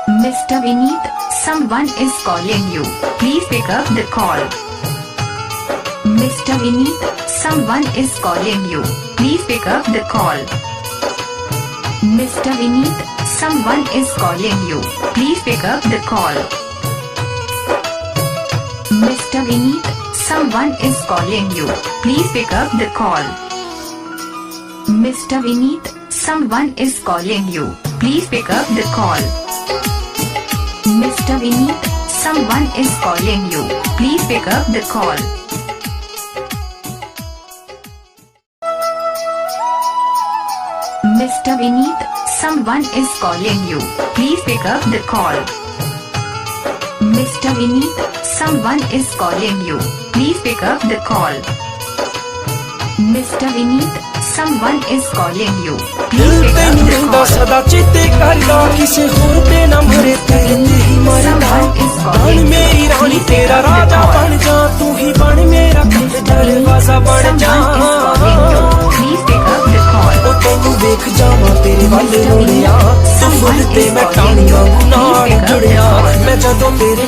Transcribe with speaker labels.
Speaker 1: Mr. Vineet, someone is calling you. Please pick up the call. Mr. Vineet, someone is calling you. Please pick up the call. Mr. Vineet, someone is calling you. Please pick up the call. Mr. Vineet, someone is calling you. Please pick up the call. Mr. Vineet, someone is calling you. Please pick up the call. Mr. Vineet, someone is calling you. Please pick up the call. Mr. Vineet, someone is calling you. Please pick up the call. Mr. Vineet, someone is calling you. Please pick up the call. Mr. Vineet, someone is calling you. Please pick up the call.
Speaker 2: सदा चेते करदा किसे होर ते ना मरे तेरे ते ही मरदा बन मेरी रानी तेरा राजा बन जा तू ही बन मेरा दरवाजा बन जा
Speaker 1: Please pick up the call.
Speaker 2: ओ तैनू वेख जावां तेरे वाले रोड़िया तू फुल ते मैं टाणियां नाल जुड़िया मैं जदों तेरे